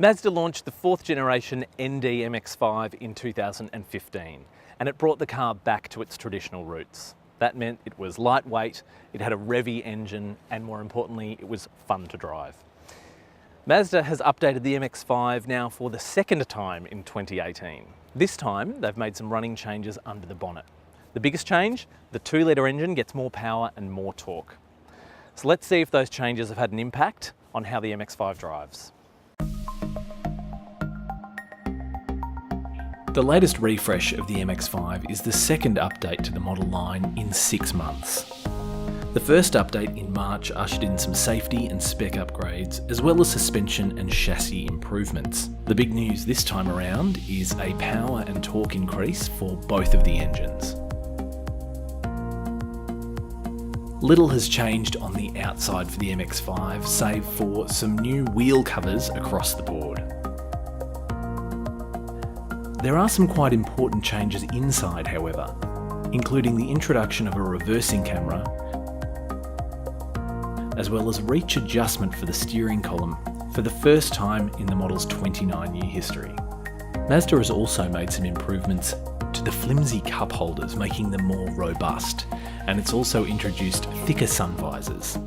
Mazda launched the 4th generation ND MX-5 in 2015, and it brought the car back to its traditional roots. That meant it was lightweight, it had a revvy engine, and more importantly, it was fun to drive. Mazda has updated the MX-5 now for the second time in 2018. This time, they've made some running changes under the bonnet. The biggest change, the 2-litre engine gets more power and more torque. So let's see if those changes have had an impact on how the MX-5 drives. The latest refresh of the MX-5 is the second update to the model line in 6 months. The first update in March ushered in some safety and spec upgrades, as well as suspension and chassis improvements. The big news this time around is a power and torque increase for both of the engines. Little has changed on the outside for the MX-5, save for some new wheel covers across the board. There are some quite important changes inside, however, including the introduction of a reversing camera, as well as reach adjustment for the steering column for the first time in the model's 29-year history. Mazda has also made some improvements to the flimsy cup holders, making them more robust, and it's also introduced thicker sun visors.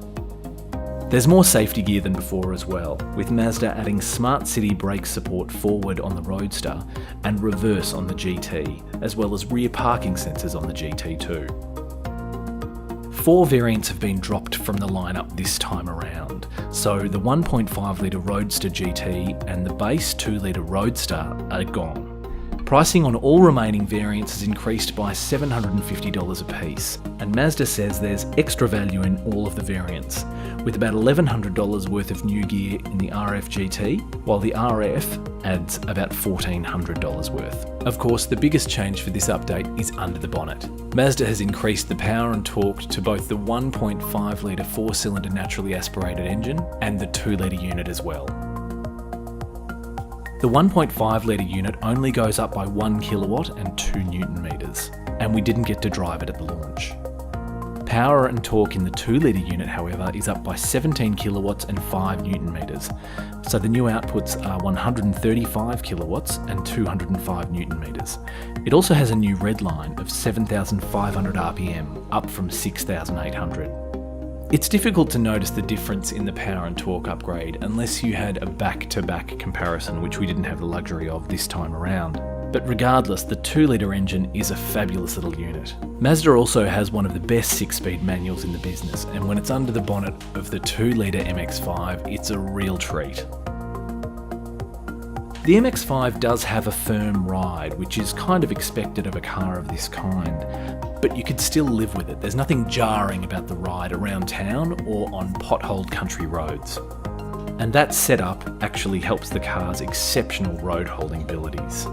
There's more safety gear than before as well, with Mazda adding smart city brake support forward on the Roadster and reverse on the GT, as well as rear parking sensors on the GT too. 4 variants have been dropped from the lineup this time around, so the 1.5-litre Roadster GT and the base 2-litre Roadster are gone. Pricing on all remaining variants has increased by $750 a piece, and Mazda says there's extra value in all of the variants, with about $1,100 worth of new gear in the RF GT, while the RF adds about $1,400 worth. Of course, the biggest change for this update is under the bonnet. Mazda has increased the power and torque to both the 1.5-litre 4-cylinder naturally aspirated engine and the 2-litre unit as well. The 1.5-litre unit only goes up by 1 kilowatt and 2 newton meters, and we didn't get to drive it at the launch. Power and torque in the 2-litre unit, however, is up by 17 kilowatts and 5 newton meters, so the new outputs are 135 kilowatts and 205 newton meters. It also has a new red line of 7,500 RPM, up from 6,800. It's difficult to notice the difference in the power and torque upgrade unless you had a back-to-back comparison, which we didn't have the luxury of this time around. But regardless, the 2-litre engine is a fabulous little unit. Mazda also has one of the best 6-speed manuals in the business, and when it's under the bonnet of the 2-litre MX-5, it's a real treat. The MX-5 does have a firm ride, which is kind of expected of a car of this kind, but you could still live with it. There's nothing jarring about the ride around town or on potholed country roads. And that setup actually helps the car's exceptional road holding abilities.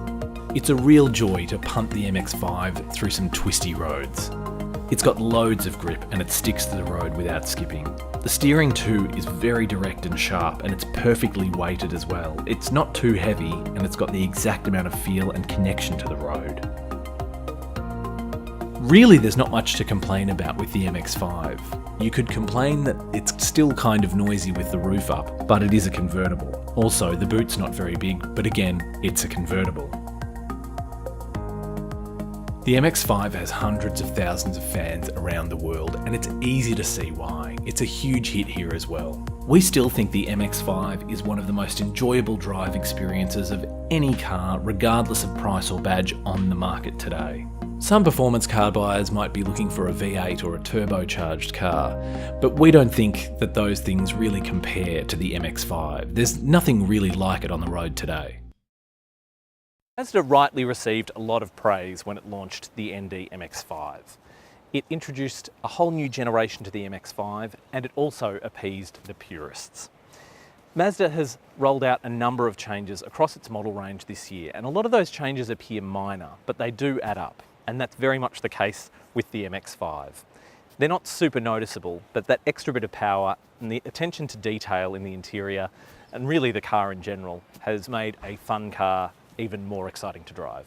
It's a real joy to punt the MX-5 through some twisty roads. It's got loads of grip and it sticks to the road without skipping. The steering too is very direct and sharp, and it's perfectly weighted as well. It's not too heavy, and it's got the exact amount of feel and connection to the road. Really, there's not much to complain about with the MX-5. You could complain that it's still kind of noisy with the roof up, but it is a convertible. Also, the boot's not very big, but again, it's a convertible. The MX-5 has hundreds of thousands of fans around the world, and it's easy to see why. It's a huge hit here as well. We still think the MX-5 is one of the most enjoyable drive experiences of any car, regardless of price or badge, on the market today. Some performance car buyers might be looking for a V8 or a turbocharged car, but we don't think that those things really compare to the MX-5. There's nothing really like it on the road today. Mazda rightly received a lot of praise when it launched the ND MX-5. It introduced a whole new generation to the MX-5, and it also appeased the purists. Mazda has rolled out a number of changes across its model range this year, and a lot of those changes appear minor, but they do add up, and that's very much the case with the MX-5. They're not super noticeable, but that extra bit of power and the attention to detail in the interior, and really the car in general, has made a fun car even more exciting to drive.